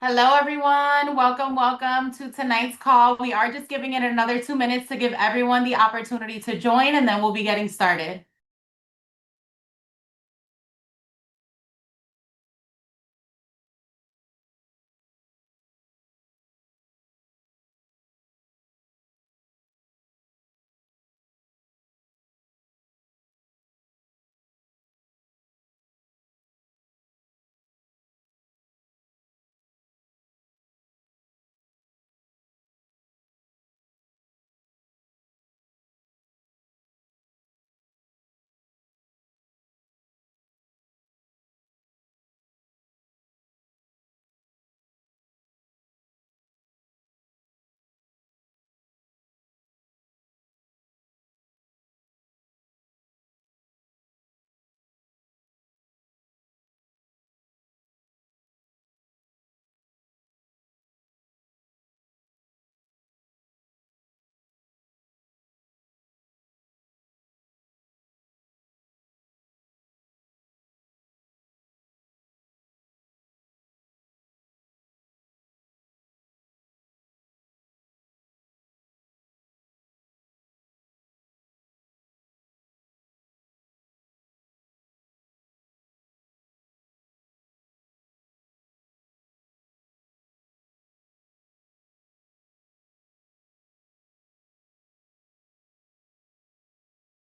Hello, everyone. Welcome to tonight's call. We are just giving it another 2 minutes to give everyone the opportunity to join, and then we'll be getting started.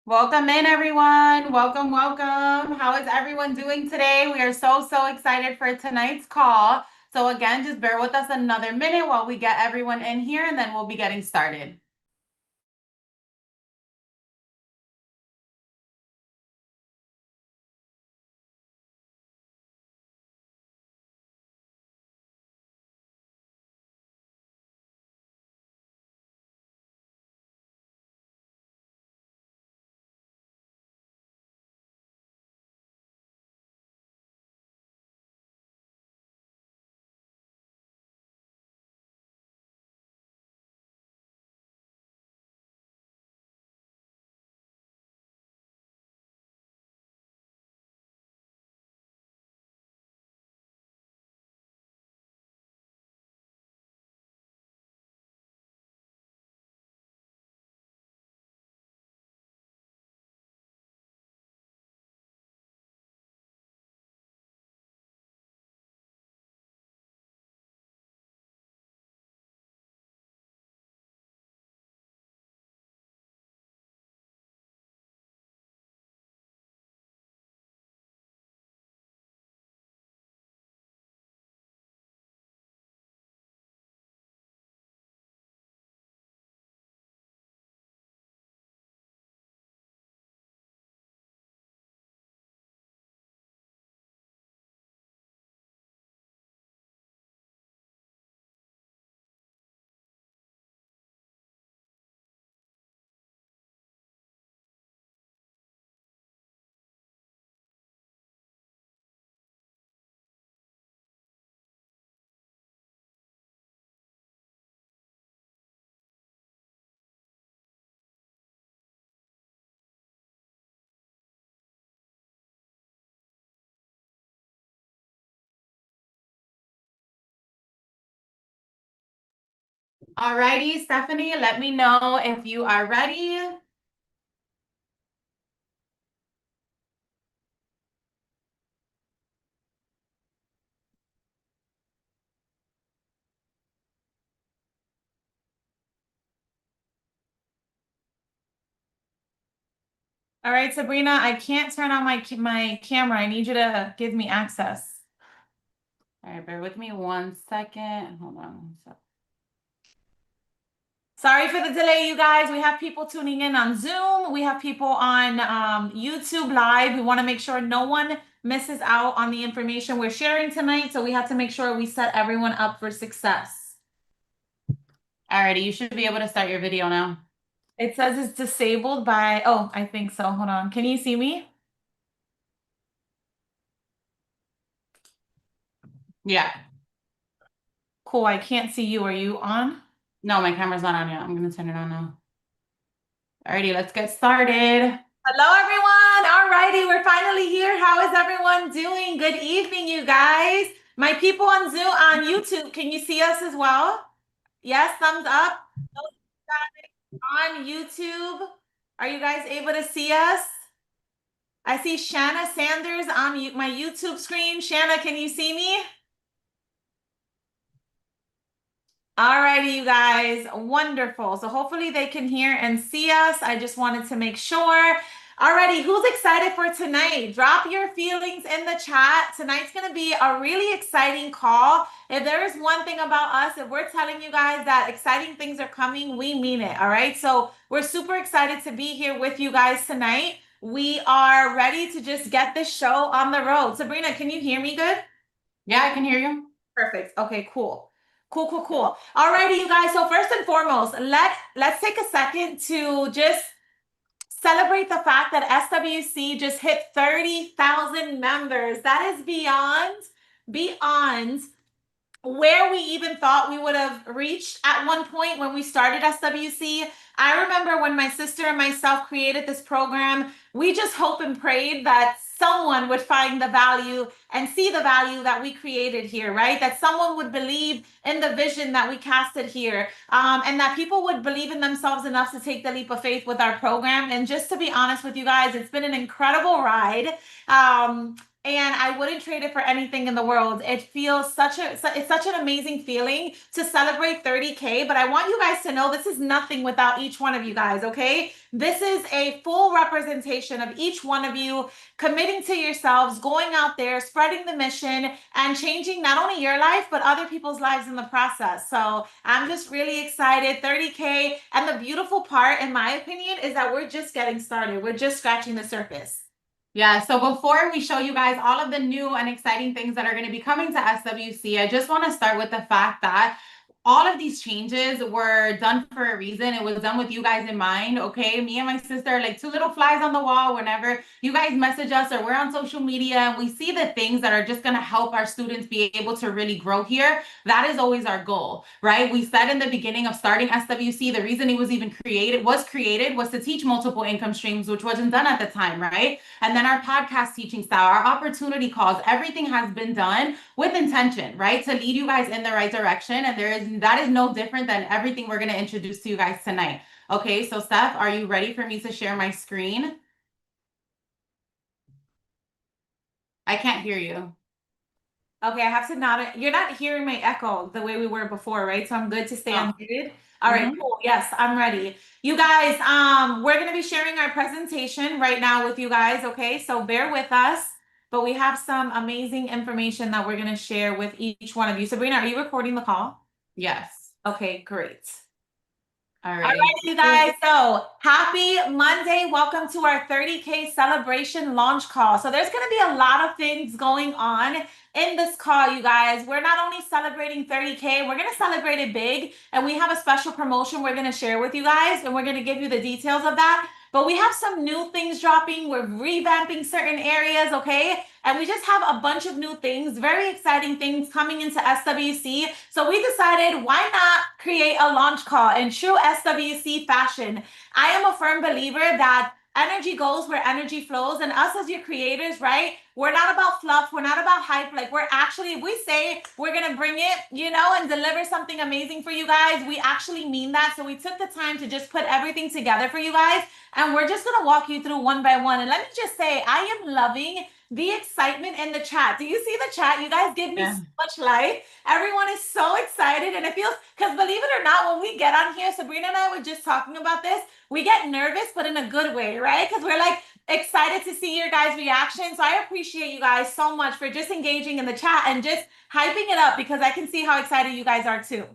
Welcome in, everyone. Welcome. How is everyone doing today? We are so excited for tonight's call. So again, just bear with us another minute while we get everyone in here, and then we'll be getting started. Alrighty, Stephanie, let me know if you are ready. All right, Sabrina, I can't turn on my camera. I need you to give me access. All right, bear with me 1 second. Hold on. Sorry for the delay, you guys. We have people tuning in on Zoom. We have people on YouTube Live. We want to make sure no one misses out on the information we're sharing tonight. So we have to make sure we set everyone up for success. Alrighty, you should be able to start your video now. It says it's disabled by, oh, I think so. Hold on. Can you see me? Yeah. Cool. I can't see you. Are you on? No, my camera's not on yet. I'm going to turn it on now. Alrighty, let's get started. Hello, everyone. Alrighty, we're finally here. How is everyone doing? Good evening, you guys. My people on Zoom, on YouTube, can you see us as well? Yes, thumbs up. Those guys on YouTube, are you guys able to see us? I see Shanna Sanders on my YouTube screen. Shanna, can you see me? Alrighty, you guys, wonderful. So hopefully they can hear and see us. I just wanted to make sure. Alrighty, who's excited for tonight? Drop your feelings in the chat. Tonight's gonna be a really exciting call. If there is one thing about us, if we're telling you guys that exciting things are coming, we mean it, all right? So we're super excited to be here with you guys tonight. We are ready to just get this show on the road. Sabrina, can you hear me good? Yeah, I can hear you. Perfect. Okay, cool. Cool. Alrighty, you guys. So first and foremost, let's take a second to just celebrate the fact that SWC just hit 30,000 members. That is beyond where we even thought we would have reached at one point when we started SWC. I remember when my sister and myself created this program, we just hoped and prayed that someone would find the value and see the value that we created here, right? That someone would believe in the vision that we casted here, and that people would believe in themselves enough to take the leap of faith with our program. And just to be honest with you guys, it's been an incredible ride. And I wouldn't trade it for anything in the world. It feels it's such an amazing feeling to celebrate 30K, but I want you guys to know this is nothing without each one of you guys, okay? This is a full representation of each one of you committing to yourselves, going out there, spreading the mission, and changing not only your life, but other people's lives in the process. So I'm just really excited. 30K. And the beautiful part, in my opinion, is that we're just getting started. We're just scratching the surface. Yeah, so before we show you guys all of the new and exciting things that are going to be coming to SWC, I just want to start with the fact that all of these changes were done for a reason. It was done with you guys in mind, okay? Me and my sister are like two little flies on the wall. Whenever you guys message us or we're on social media and we see the things that are just going to help our students be able to really grow here, that is always our goal, right? We said in the beginning of starting SWC, the reason it was even created was to teach multiple income streams, which wasn't done at the time, right? And then our podcast teaching style, our opportunity calls, everything has been done with intention, right? To lead you guys in the right direction. And that is no different than everything we're going to introduce to you guys tonight. Okay, so Steph, are you ready for me to share my screen? I can't hear you. Okay, I have to not, you're not hearing my echo the way we were before, right? So I'm good to stay unmuted. All right, cool. Yes, I'm ready. You guys, we're going to be sharing our presentation right now with you guys, okay? So bear with us, but we have some amazing information that we're going to share with each one of you. Sabrina, are you recording the call? Yes. Okay, great. All All right, right, you guys. So happy Monday. Welcome to our 30K celebration launch call. So there's going to be a lot of things going on in this call, you guys. We're not only celebrating 30K, we're going to celebrate it big. And we have a special promotion we're going to share with you guys, and we're going to give you the details of that. But we have some new things dropping. We're revamping certain areas, okay? And we just have a bunch of new things, very exciting things coming into SWC. So we decided, why not create a launch call in true SWC fashion? I am a firm believer that energy goes where energy flows, and us as your creators, right? We're not about fluff, we're not about hype. Like, we're actually, if we say we're gonna bring it, you know, and deliver something amazing for you guys, we actually mean that. So we took the time to just put everything together for you guys, and we're just gonna walk you through one by one. And let me just say, I am loving the excitement in the chat. Do you see the chat? You guys give me so much life. Everyone is so excited, and it feels, because believe it or not, when we get on here, Sabrina and I were just talking about this, we get nervous, but in a good way, right? Because we're like excited to see your guys' reaction. So I appreciate you guys so much for just engaging in the chat and just hyping it up, because I can see how excited you guys are too.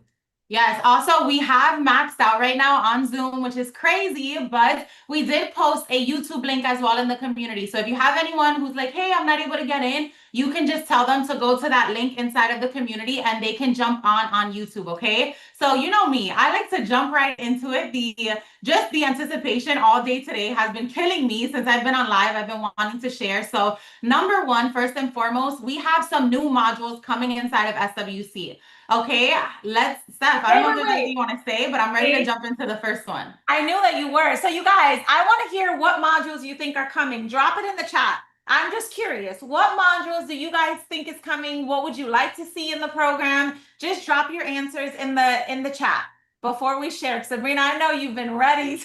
Yes, also we have maxed out right now on Zoom, which is crazy, but we did post a YouTube link as well in the community. So if you have anyone who's like, hey, I'm not able to get in, you can just tell them to go to that link inside of the community and they can jump on YouTube, okay? So you know me, I like to jump right into it. Just the anticipation all day today has been killing me since I've been on live. I've been wanting to share. So number one, first and foremost, we have some new modules coming inside of SWC. Okay, Steph, I don't know if there's anything you want to say, but I'm ready to jump into the first one. I knew that you were. So you guys, I want to hear what modules you think are coming. Drop it in the chat. I'm just curious, what modules do you guys think is coming? What would you like to see in the program? Just drop your answers in the chat before we share. Sabrina, I know you've been ready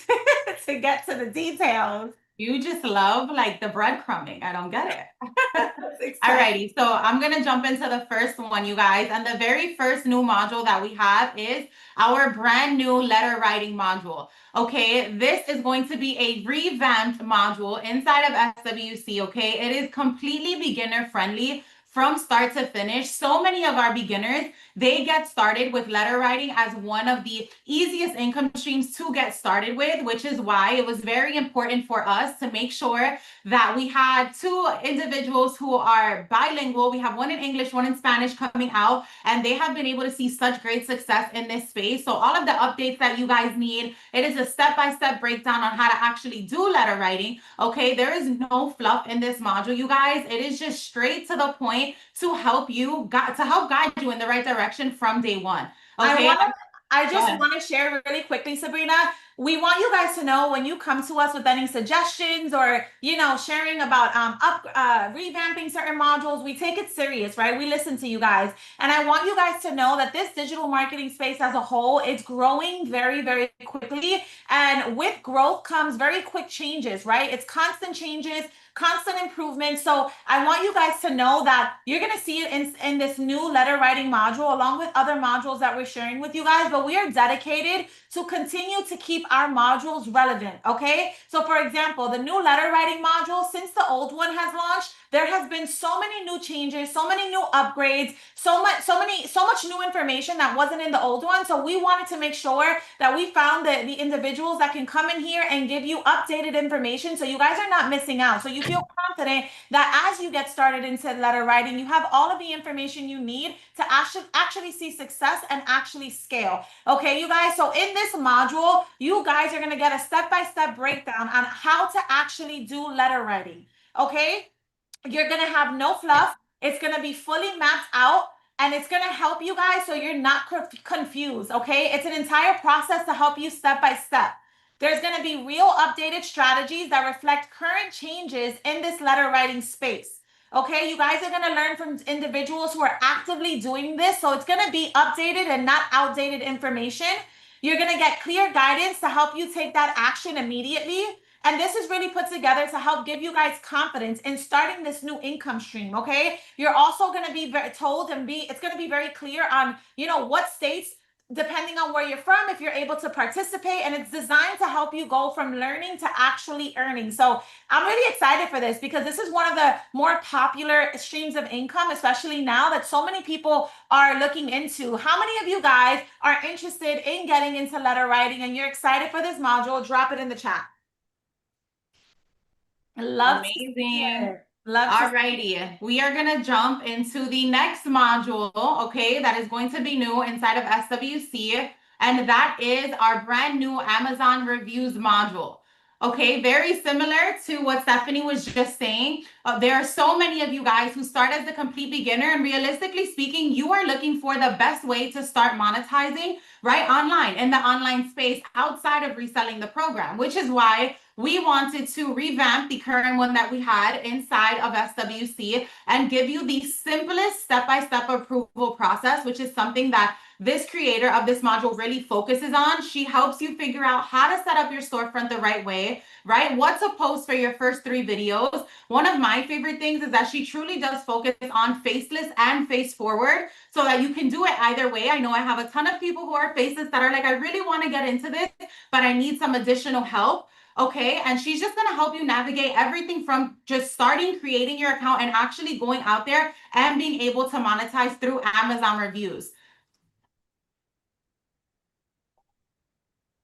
to get to the details. You just love like the breadcrumbing. I don't get it. That's exciting. Alrighty, so I'm gonna jump into the first one, you guys. And the very first new module that we have is our brand new letter writing module. Okay, this is going to be a revamped module inside of SWC. Okay, it is completely beginner friendly from start to finish. So many of our beginners, they get started with letter writing as one of the easiest income streams to get started with, which is why it was very important for us to make sure that we had two individuals who are bilingual. We have one in English, one in Spanish coming out, and they have been able to see such great success in this space. So all of the updates that you guys need, it is a step-by-step breakdown on how to actually do letter writing. Okay, there is no fluff in this module, you guys. It is just straight to the point to help guide you in the right direction from day one. Okay. I just want to share really quickly, Sabrina. We want you guys to know when you come to us with any suggestions or, sharing about revamping certain modules, we take it serious, right? We listen to you guys. And I want you guys to know that this digital marketing space as a whole is growing very, very quickly. And with growth comes very quick changes, right? It's constant changes, constant improvement. So I want you guys to know that you're going to see it in this new letter writing module, along with other modules that we're sharing with you guys, but we are dedicated to continue to keep our modules relevant. Okay. So for example, the new letter writing module, since the old one has launched, there has been so many new changes, so many new upgrades, so much new information that wasn't in the old one. So we wanted to make sure that we found the individuals that can come in here and give you updated information so you guys are not missing out. So you feel confident that as you get started into letter writing, you have all of the information you need to actually see success and actually scale. Okay, you guys. So in this module, you guys are going to get a step-by-step breakdown on how to actually do letter writing. Okay. You're going to have no fluff. It's going to be fully mapped out and it's going to help you guys so you're not confused. Okay. It's an entire process to help you step by step. There's going to be real updated strategies that reflect current changes in this letter writing space. Okay, you guys are going to learn from individuals who are actively doing this. So it's going to be updated and not outdated information. You're going to get clear guidance to help you take that action immediately. And this is really put together to help give you guys confidence in starting this new income stream. Okay, you're also going to be told it's going to be very clear on, what states, depending on where you're from, if you're able to participate, and it's designed to help you go from learning to actually earning. So I'm really excited for this because this is one of the more popular streams of income, especially now that so many people are looking into. How many of you guys are interested in getting into letter writing and you're excited for this module? Drop it in the chat. Love Amazing. Love Alrighty, we are gonna jump into the next module, okay, that is going to be new inside of SWC, and that is our brand new Amazon reviews module. Okay, very similar to what Stephanie was just saying. There are so many of you guys who start as a complete beginner, and realistically speaking, you are looking for the best way to start monetizing right online in the online space outside of reselling the program, which is why we wanted to revamp the current one that we had inside of SWC and give you the simplest step-by-step approval process, which is something that this creator of this module really focuses on. She helps you figure out how to set up your storefront the right way, right? What to post for your first 3 videos. One of my favorite things is that she truly does focus on faceless and face forward so that you can do it either way. I know I have a ton of people who are faceless that are like, I really want to get into this, but I need some additional help. Okay, and she's just going to help you navigate everything from just starting creating your account and actually going out there and being able to monetize through Amazon reviews.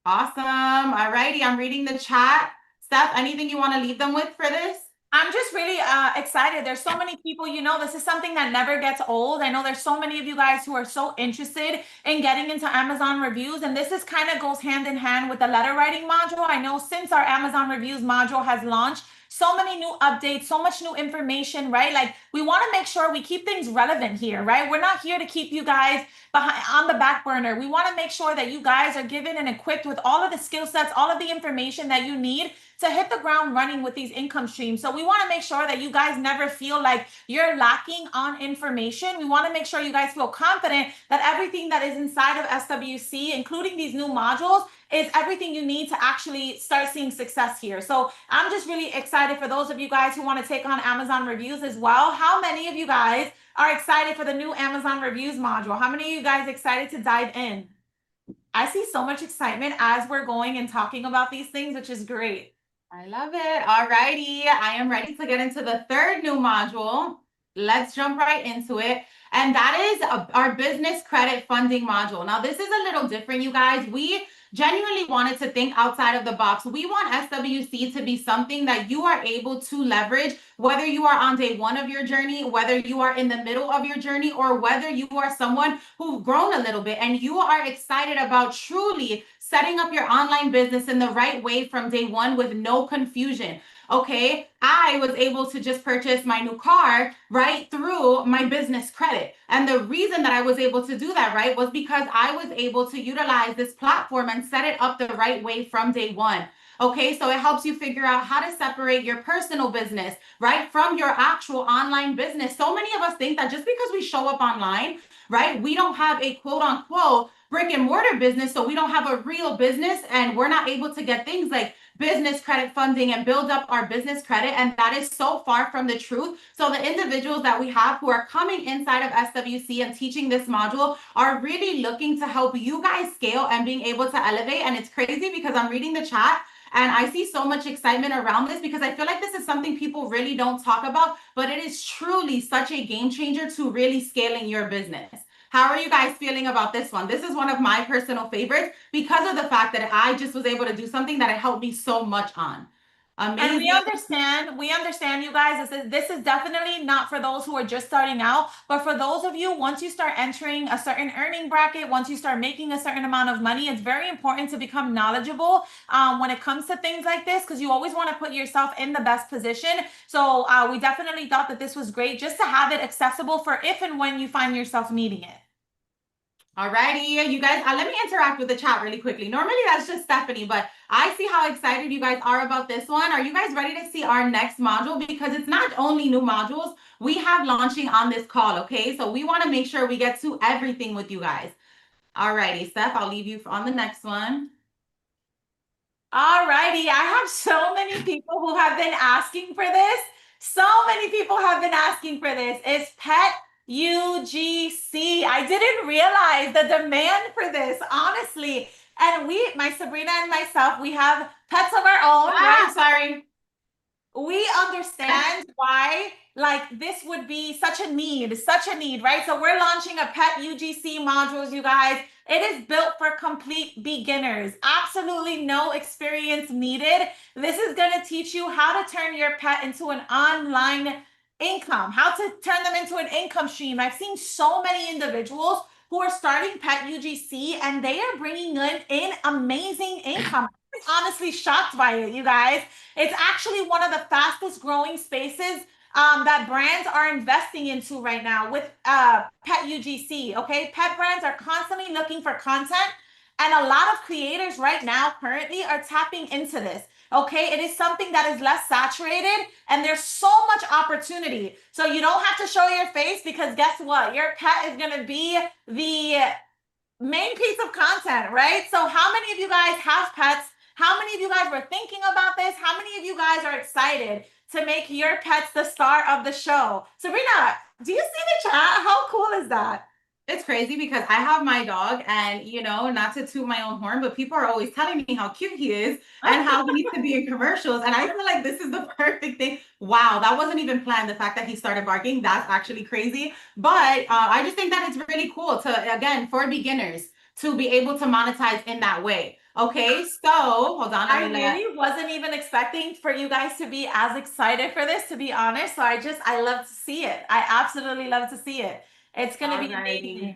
Awesome. All righty, I'm reading the chat. Steph, anything you want to leave them with for this? I'm just really excited. There's so many people, this is something that never gets old. I know there's so many of you guys who are so interested in getting into Amazon reviews. And this is kind of goes hand in hand with the letter writing module. I know since our Amazon reviews module has launched, so many new updates, so much new information, right? Like we want to make sure we keep things relevant here, right? We're not here to keep you guys on the back burner. We want to make sure that you guys are given and equipped with all of the skill sets, all of the information that you need to hit the ground running with these income streams. So we want to make sure that you guys never feel like you're lacking on information. We want to make sure you guys feel confident that everything that is inside of SWC, including these new modules, is everything you need to actually start seeing success here. So I'm just really excited for those of you guys who want to take on Amazon reviews as well. How many of you guys are excited for the new Amazon reviews module? How many of you guys excited to dive in? I see so much excitement as we're going and talking about these things, which is great. I love it. All righty. I am ready to get into the third new module. Let's jump right into it. And that is our business credit funding module. Now, this is a little different, you guys. We genuinely wanted to think outside of the box. We want SWC to be something that you are able to leverage, whether you are on day one of your journey, whether you are in the middle of your journey, or whether you are someone who's grown a little bit and you are excited about truly setting up your online business in the right way from day one with no confusion. Okay, I was able to just purchase my new car right through my business credit. And the reason that I was able to do that, right, was because I was able to utilize this platform and set it up the right way from day one. Okay, so it helps you figure out how to separate your personal business, right, from your actual online business. So many of us think that just because we show up online, right, we don't have a quote unquote brick and mortar business, so we don't have a real business and we're not able to get things like business credit funding and build up our business credit. And that is so far from the truth. So the individuals that we have who are coming inside of SWC and teaching this module are really looking to help you guys scale and being able to elevate. And it's crazy because I'm reading the chat and I see so much excitement around this because I feel like this is something people really don't talk about, but it is truly such a game changer to really scaling your business. How are you guys feeling about this one? This is one of my personal favorites because of the fact that I just was able to do something that it helped me so much on. Amazing. And we understand you guys. This is definitely not for those who are just starting out, but for those of you, once you start entering a certain earning bracket, once you start making a certain amount of money, it's very important to become knowledgeable when it comes to things like this, because you always want to put yourself in the best position. So we definitely thought that this was great just to have it accessible for if and when you find yourself needing it. Alrighty, you guys, let me interact with the chat really quickly. Normally that's just Stephanie, but I see how excited you guys are about this one. Are you guys ready to see our next module? Because it's not only new modules we have launching on this call, okay? So we want to make sure we get to everything with you guys. Alrighty, Steph, I'll leave you on the next one. Alrighty, I have so many people who have been asking for this. So many people have been asking for this. It's pet UGC. I didn't realize the demand for this, honestly. And my Sabrina and myself, we have pets of our own, right? Sorry. We understand why like this would be such a need, right? So we're launching a pet UGC modules, you guys. It is built for complete beginners, absolutely no experience needed. This is going to teach you how to turn your pet into an online income, how to turn them into an income stream. I've seen so many individuals who are starting pet UGC and they are bringing in amazing income. I'm honestly shocked by it, you guys. It's actually one of the fastest growing spaces that brands are investing into right now with pet UGC. Okay, pet brands are constantly looking for content, and a lot of creators right now currently are tapping into this. Okay, it is something that is less saturated and there's so much opportunity. So you don't have to show your face because guess what? Your pet is going to be the main piece of content, right? So how many of you guys have pets? How many of you guys were thinking about this? How many of you guys are excited to make your pets the star of the show? Sabrina, do you see the chat? How cool is that? It's crazy because I have my dog and, you know, not to toot my own horn, but people are always telling me how cute he is and how he needs to be in commercials. And I feel like this is the perfect thing. Wow, that wasn't even planned. The fact that he started barking, that's actually crazy. But I just think that it's really cool to, again, for beginners to be able to monetize in that way. Okay, so hold on. I really wasn't even expecting for you guys to be as excited for this, to be honest. So I love to see it. I absolutely love to see it. It's going to be amazing.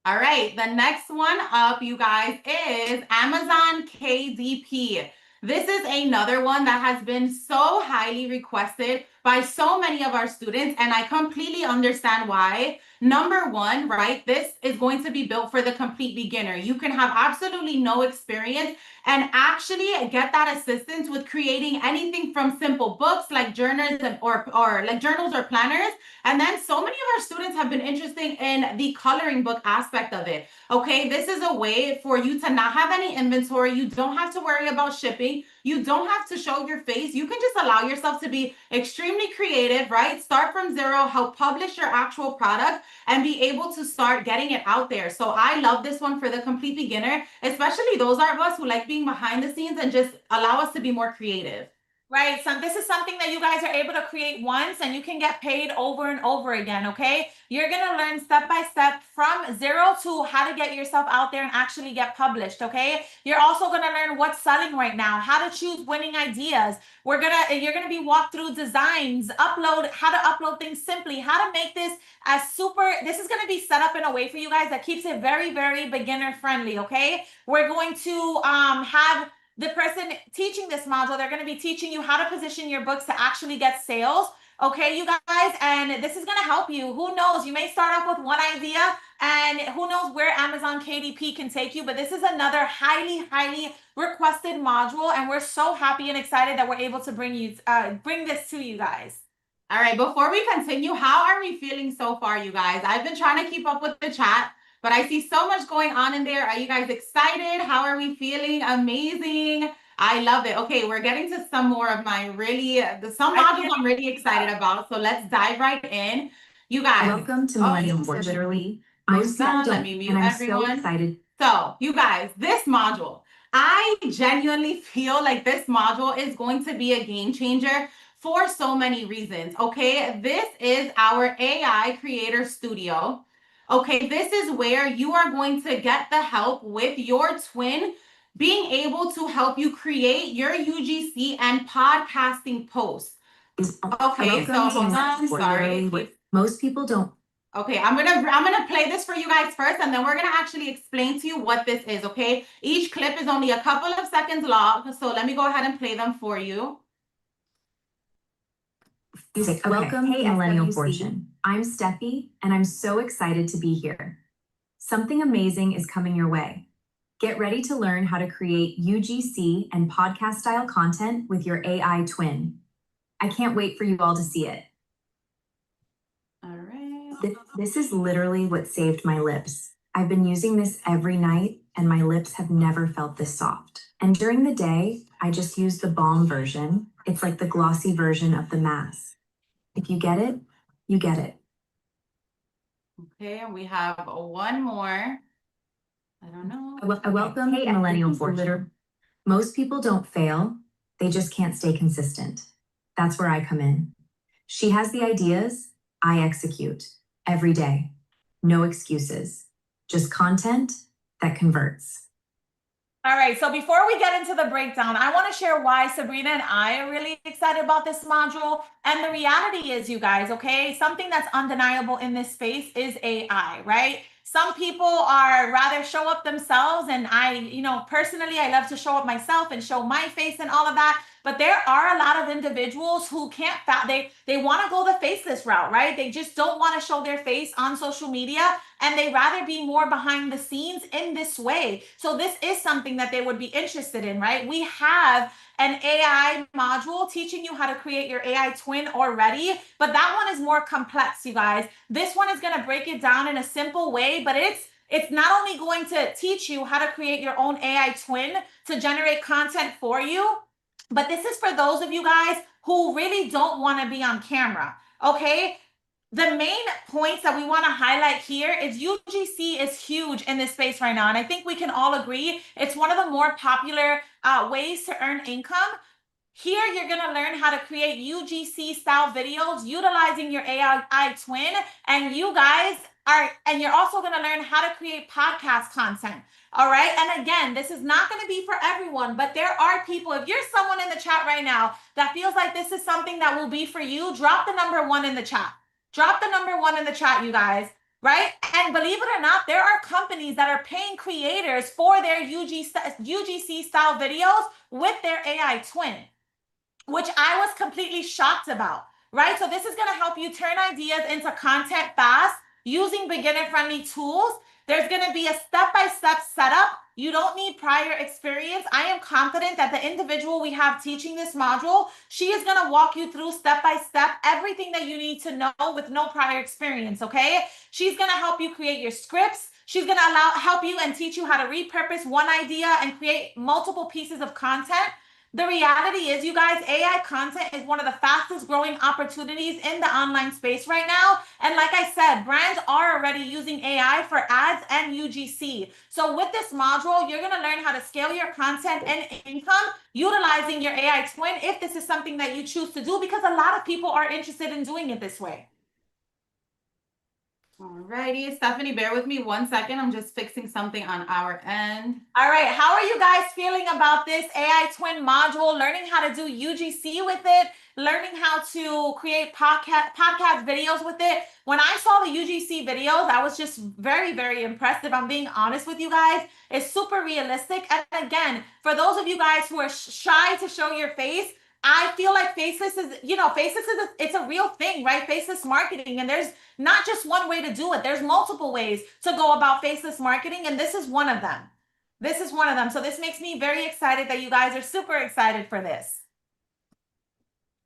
All right, the next one up, you guys, is Amazon KDP. This is another one that has been so highly requested by so many of our students, and I completely understand why. Number one, right, this is going to be built for the complete beginner. You can have absolutely no experience and actually get that assistance with creating anything from simple books like journals or like journals or planners. And then so many of our students have been interested in the coloring book aspect of it. Okay, this is a way for you to not have any inventory. You don't have to worry about shipping. You don't have to show your face. You can just allow yourself to be extremely creative, right? Start from zero, help publish your actual product, and be able to start getting it out there. So I love this one for the complete beginner, especially those of us who like being behind the scenes and just allow us to be more creative. Right. So this is something that you guys are able to create once and you can get paid over and over again. Okay. You're going to learn step by step from zero to how to get yourself out there and actually get published. Okay. You're also going to learn what's selling right now, how to choose winning ideas. You're going to be walked through designs, how to upload things simply, how to make this this is going to be set up in a way for you guys that keeps it very, very beginner friendly. Okay. We're going to have the person teaching this module, they're going to be teaching you how to position your books to actually get sales. Okay, you guys, and this is going to help you. Who knows? You may start off with one idea and who knows where Amazon KDP can take you, but this is another highly, highly requested module. And we're so happy and excited that we're able to bring this to you guys. All right, before we continue, how are we feeling so far, you guys? I've been trying to keep up with the chat, but I see so much going on in there. Are you guys excited? How are we feeling? Amazing. I love it. Okay, we're getting to some more of my some modules I'm really excited about. So let's dive right in. You guys. Welcome to Millennial Fortune. Literally, most people don't, Let me mute and I'm everyone. so excited. So, you guys, this module, I genuinely feel like this module is going to be a game changer for so many reasons. Okay, this is our AI Creator Studio. Okay, this is where you are going to get the help with your twin being able to help you create your UGC and podcasting posts. Okay, so hold on, sorry. Most people don't. Okay, I'm gonna play this for you guys first, and then we're gonna actually explain to you what this is. Okay, each clip is only a couple of seconds long, so let me go ahead and play them for you. Okay. Welcome, hey, Millennial Fortune. I'm Steffi, and I'm so excited to be here. Something amazing is coming your way. Get ready to learn how to create UGC and podcast style content with your AI twin. I can't wait for you all to see it. All right. This is literally what saved my lips. I've been using this every night, and my lips have never felt this soft. And during the day, I just use the balm version. It's like the glossy version of the mask. If you get it, you get it. Okay, and we have one more. I don't know. I welcome hey, Millennial Fortune. Most people don't fail. They just can't stay consistent. That's where I come in. She has the ideas. I execute every day. No excuses. Just content that converts. All right, so before we get into the breakdown, I want to share why Sabrina and I are really excited about this module. And the reality is, you guys, okay, something that's undeniable in this space is AI, right? Some people are rather show up themselves, and personally, I love to show up myself and show my face and all of that. But there are a lot of individuals who can't, they want to go the faceless route, right? They just don't want to show their face on social media, and they rather be more behind the scenes in this way. So this is something that they would be interested in, right? We have an AI module teaching you how to create your AI twin already, but that one is more complex, you guys. This one is going to break it down in a simple way, but it's not only going to teach you how to create your own AI twin to generate content for you, but this is for those of you guys who really don't want to be on camera, okay? The main points that we want to highlight here is UGC is huge in this space right now. And I think we can all agree it's one of the more popular ways to earn income. Here, you're going to learn how to create UGC style videos utilizing your AI twin. And you're also going to learn how to create podcast content. All right. And again, this is not going to be for everyone, but there are people, if you're someone in the chat right now that feels like this is something that will be for you, drop the number 1 in the chat. Drop the number 1 in the chat, you guys, right? And believe it or not, there are companies that are paying creators for their UGC style videos with their AI twin, which I was completely shocked about, right? So this is going to help you turn ideas into content fast using beginner-friendly tools. There's going to be a step-by-step setup. You don't need prior experience. I am confident that the individual we have teaching this module, she is going to walk you through step-by-step everything that you need to know with no prior experience, okay? She's going to help you create your scripts. She's going to help you and teach you how to repurpose one idea and create multiple pieces of content. The reality is, you guys, AI content is one of the fastest growing opportunities in the online space right now. And like I said, brands are already using AI for ads and UGC. So with this module, you're going to learn how to scale your content and income utilizing your AI twin if this is something that you choose to do, because a lot of people are interested in doing it this way. Alrighty, Stephanie, bear with me 1 second. I'm just fixing something on our end. All right, how are you guys feeling about this AI twin module, learning how to do UGC with it, learning how to create podcast videos with it? When I saw the UGC videos, I was just very, very impressed. If I'm being honest with you guys, it's super realistic. And again, for those of you guys who are shy to show your face, I feel like faceless is, it's a real thing, right? Faceless marketing. And there's not just one way to do it. There's multiple ways to go about faceless marketing. And this is one of them. This is one of them. So this makes me very excited that you guys are super excited for this.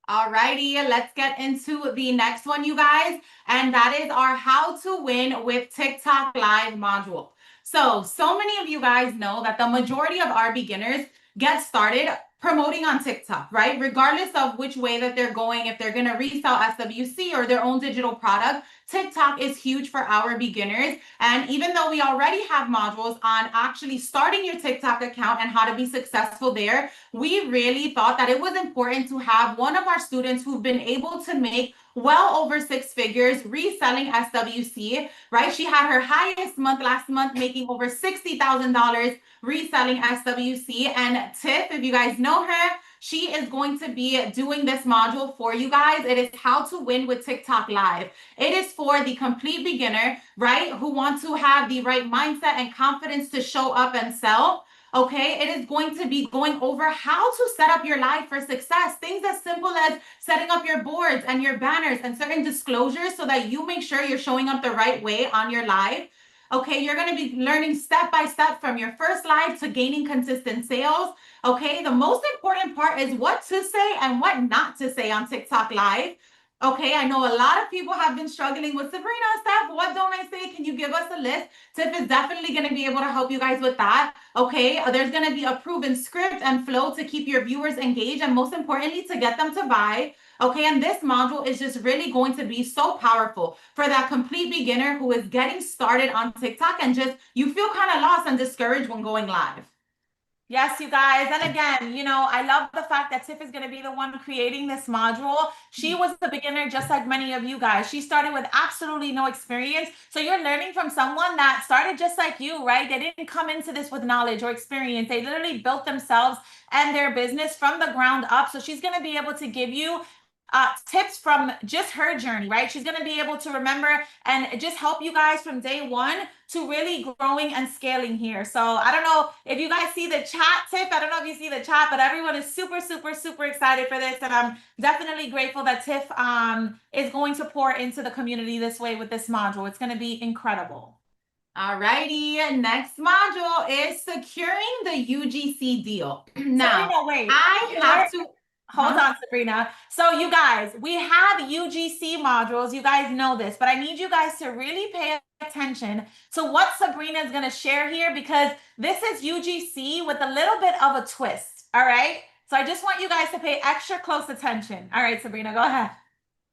Alrighty, let's get into the next one, you guys. And that is our How to Win with TikTok Live module. So many of you guys know that the majority of our beginners get started promoting on TikTok, right? Regardless of which way that they're going, if they're going to resell SWC or their own digital product, TikTok is huge for our beginners. And even though we already have modules on actually starting your TikTok account and how to be successful there, we really thought that it was important to have one of our students who've been able to make well over 6 figures reselling SWC, right? She had her highest month last month, making over $60,000 reselling SWC. And Tiff, if you guys know her, she is going to be doing this module for you guys. It is How to Win with TikTok Live. It is for the complete beginner, right? Who want to have the right mindset and confidence to show up and sell. Okay, it is going to be going over how to set up your live for success. Things as simple as setting up your boards and your banners and certain disclosures so that you make sure you're showing up the right way on your live. Okay, you're going to be learning step by step from your first live to gaining consistent sales. Okay, the most important part is what to say and what not to say on TikTok Live. Okay, I know a lot of people have been struggling with Sabrina, Steph, what don't I say? Can you give us a list? Tiff is definitely going to be able to help you guys with that. Okay, there's going to be a proven script and flow to keep your viewers engaged and most importantly, to get them to buy. Okay, and this module is just really going to be so powerful for that complete beginner who is getting started on TikTok and just, you feel kind of lost and discouraged when going live. Yes, you guys. And again, I love the fact that Tiff is going to be the one creating this module. She was a beginner just like many of you guys. She started with absolutely no experience. So you're learning from someone that started just like you, right? They didn't come into this with knowledge or experience. They literally built themselves and their business from the ground up. So she's going to be able to give you tips from just her journey, right? She's going to be able to remember and just help you guys from day one to really growing and scaling here. So I don't know if you guys see the chat, Tiff. I don't know if you see the chat, but everyone is super, super, super excited for this. And I'm definitely grateful that Tiff is going to pour into the community this way with this module. It's going to be incredible. Alrighty, next module is securing the UGC deal. Now, Sabrina, wait. I have to... Hold on, Sabrina. So you guys, we have UGC modules. You guys know this, but I need you guys to really pay attention to what Sabrina is going to share here, because this is UGC with a little bit of a twist. All right. So I just want you guys to pay extra close attention. All right, Sabrina, go ahead.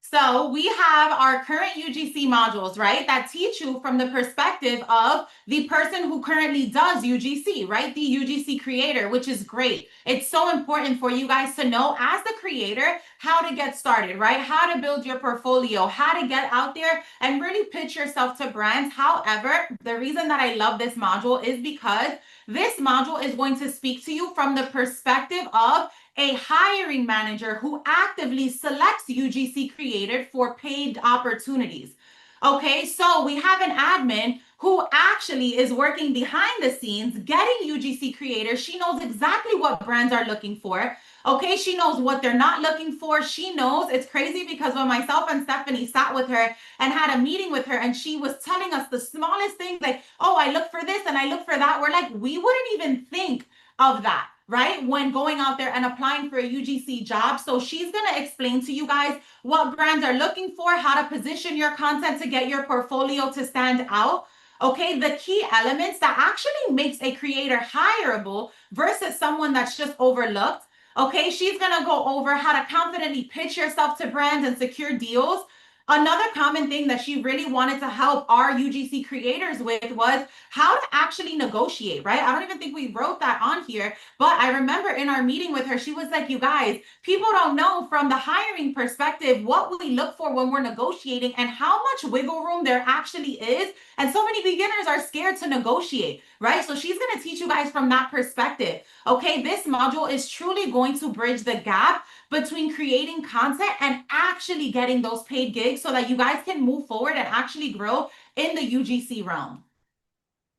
So we have our current UGC modules, right, that teach you from the perspective of the person who currently does UGC, right, the UGC creator, which is great. It's so important for you guys to know as the creator how to get started, right, how to build your portfolio, how to get out there and really pitch yourself to brands. However, the reason that I love this module is because this module is going to speak to you from the perspective of a hiring manager who actively selects UGC creators for paid opportunities. Okay, so we have an admin who actually is working behind the scenes, getting UGC creators. She knows exactly what brands are looking for. Okay, she knows what they're not looking for. She knows. It's crazy because when myself and Stephanie sat with her and had a meeting with her, and she was telling us the smallest things, like, oh, I look for this and I look for that. We're like, we wouldn't even think of that, right? When going out there and applying for a UGC job. So she's going to explain to you guys what brands are looking for, how to position your content to get your portfolio to stand out. Okay, the key elements that actually makes a creator hireable versus someone that's just overlooked. Okay, she's gonna go over how to confidently pitch yourself to brands and secure deals. Another common thing that she really wanted to help our UGC creators with was how to actually negotiate, right? I don't even think we wrote that on here, but I remember in our meeting with her, she was like, you guys, people don't know from the hiring perspective what we look for when we're negotiating and how much wiggle room there actually is. And so many beginners are scared to negotiate, right? So she's going to teach you guys from that perspective. Okay, this module is truly going to bridge the gap between creating content and actually getting those paid gigs so that you guys can move forward and actually grow in the UGC realm.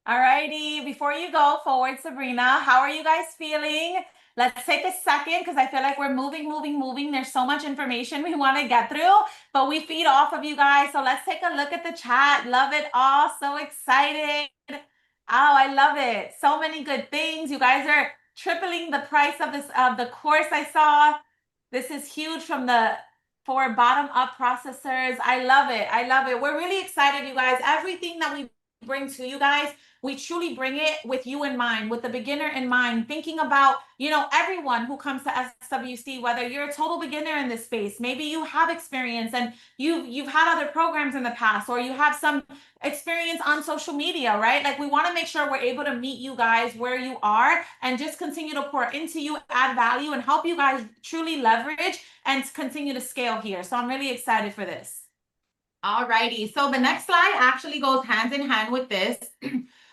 All righty, before you go forward, Sabrina, how are you guys feeling? Let's take a second because I feel like we're moving. There's so much information we want to get through, but we feed off of you guys. So let's take a look at the chat. Love it all. So excited. Oh, I love it. So many good things. You guys are tripling the price of the course I saw. This is huge for bottom up processors. I love it. I love it. We're really excited, you guys. Everything that we bring to you guys, we truly bring it with you in mind, with the beginner in mind, thinking about, everyone who comes to SWC, whether you're a total beginner in this space, maybe you have experience and you've had other programs in the past, or you have some experience on social media, right? Like, we want to make sure we're able to meet you guys where you are and just continue to pour into you, add value, and help you guys truly leverage and continue to scale here. So I'm really excited for this. All righty. So the next slide actually goes hand in hand with this.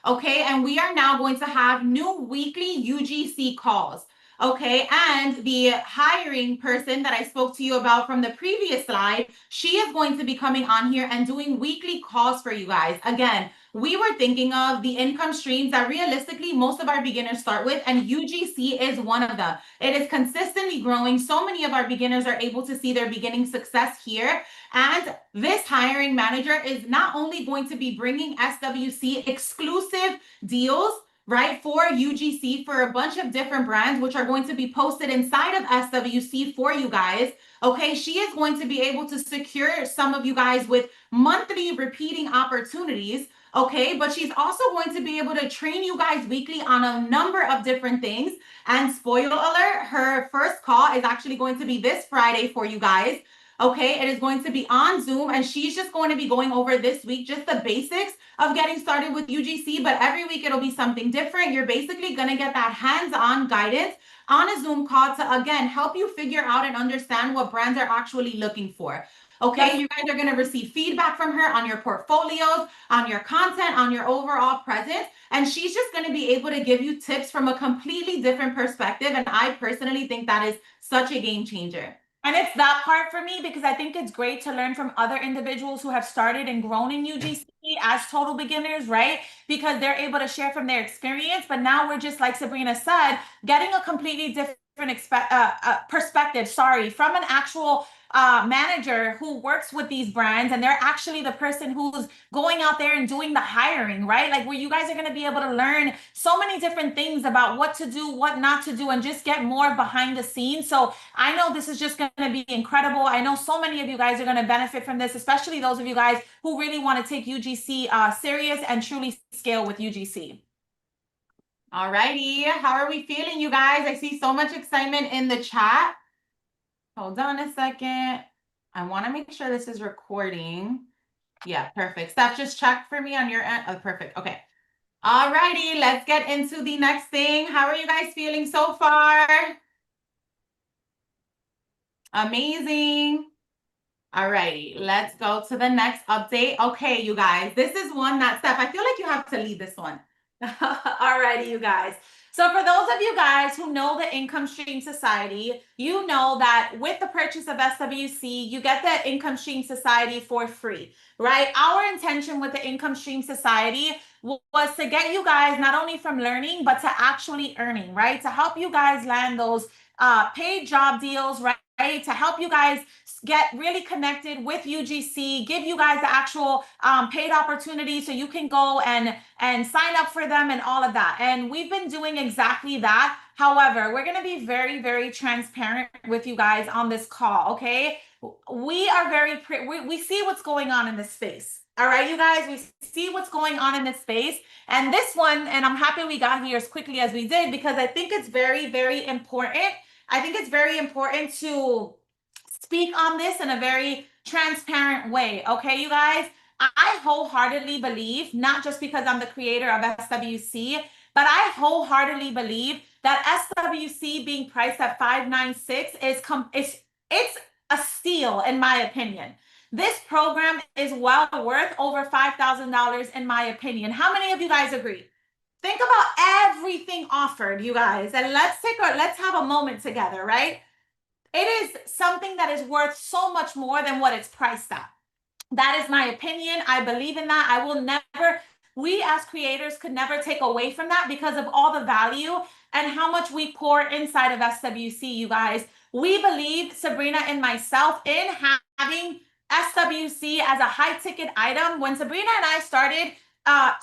Okay, and we are now going to have new weekly UGC calls. Okay, and the hiring person that I spoke to you about from the previous slide, she is going to be coming on here and doing weekly calls for you guys. Again, we were thinking of the income streams that realistically most of our beginners start with, and UGC is one of them. It is consistently growing. So many of our beginners are able to see their beginning success here. And this hiring manager is not only going to be bringing SWC exclusive deals, right, for UGC for a bunch of different brands, which are going to be posted inside of SWC for you guys. Okay, she is going to be able to secure some of you guys with monthly repeating opportunities. Okay, but she's also going to be able to train you guys weekly on a number of different things. And spoiler alert, her first call is actually going to be this Friday for you guys. Okay, it is going to be on Zoom, and she's just going to be going over this week just the basics of getting started with UGC, but every week it'll be something different. You're basically going to get that hands-on guidance on a Zoom call to, again, help you figure out and understand what brands are actually looking for. Okay, you guys are going to receive feedback from her on your portfolios, on your content, on your overall presence, and she's just going to be able to give you tips from a completely different perspective, and I personally think that is such a game changer. And it's that part for me because I think it's great to learn from other individuals who have started and grown in UGC as total beginners, right? Because they're able to share from their experience. But now we're just, like Sabrina said, getting a completely different perspective, from an actual manager who works with these brands, and they're actually the person who's going out there and doing the hiring, right? Like, where you guys are going to be able to learn so many different things about what to do, what not to do, and just get more behind the scenes. So I know this is just going to be incredible. I know so many of you guys are going to benefit from this, especially those of you guys who really want to take UGC serious and truly scale with UGC. All righty. How are we feeling, you guys? I see so much excitement in the chat. Hold on a second. I want to make sure this is recording. Yeah, perfect. Steph, just check for me on your end. Oh, perfect. Okay. All righty. Let's get into the next thing. How are you guys feeling so far? Amazing. All righty. Let's go to the next update. Okay, you guys. This is one that, Steph, I feel like you have to lead this one. All righty, you guys. So for those of you guys who know the Income Stream Society, you know that with the purchase of SWC, you get the Income Stream Society for free, right? Our intention with the Income Stream Society was to get you guys not only from learning, but to actually earning, right? To help you guys land those paid job deals, right? To help you guys get really connected with UGC, give you guys the actual paid opportunity so you can go and sign up for them and all of that. And we've been doing exactly that. However, we're going to be very, very transparent with you guys on this call, okay? We are we see what's going on in this space. All right, you guys, we see what's going on in this space. And this one, and I'm happy we got here as quickly as we did, because I think it's very, very important. I think it's very important to speak on this in a very transparent way. Okay, you guys, I wholeheartedly believe, not just because I'm the creator of SWC, but I wholeheartedly believe that SWC being priced at 596 it's a steal, in my opinion. This program is well worth over $5,000 in my opinion. How many of you guys agree? Think about everything offered, you guys, and let's have a moment together, right? It is something that is worth so much more than what it's priced at. That is my opinion. I believe in that. I will never, we as creators could never take away from that because of all the value and how much we pour inside of SWC, you guys. We believe, Sabrina and myself, in having SWC as a high ticket item. When Sabrina and I started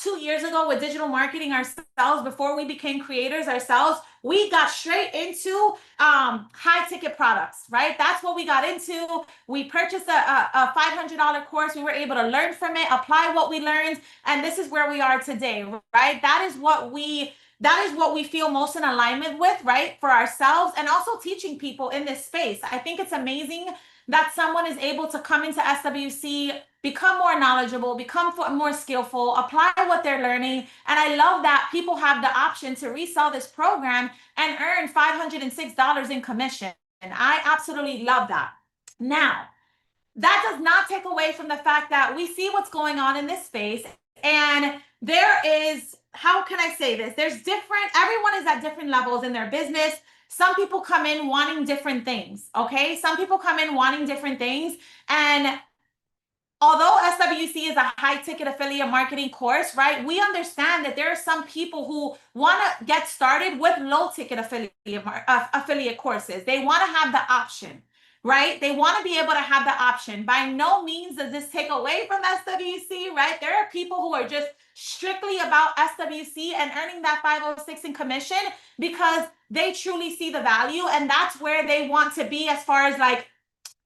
2 years ago with digital marketing ourselves, before we became creators ourselves, we got straight into high ticket products, right? That's what we got into. We purchased a $500 course. We were able to learn from it, apply what we learned, and this is where we are today, right? That is what we feel most in alignment with, right? For ourselves, and also teaching people in this space. I think it's amazing that someone is able to come into SWC, become more knowledgeable, become more skillful, apply what they're learning. And I love that people have the option to resell this program and earn $506 in commission. And I absolutely love that. Now, that does not take away from the fact that we see what's going on in this space. And there is, how can I say this? Everyone is at different levels in their business. Some people come in wanting different things, okay? Some people come in wanting different things. And although SWC is a high ticket affiliate marketing course, right? We understand that there are some people who want to get started with low ticket affiliate courses. They want to have the option, right? They want to be able to have the option. By no means does this take away from SWC, right? There are people who are just strictly about SWC and earning that 506 in commission because they truly see the value, and that's where they want to be as far as like,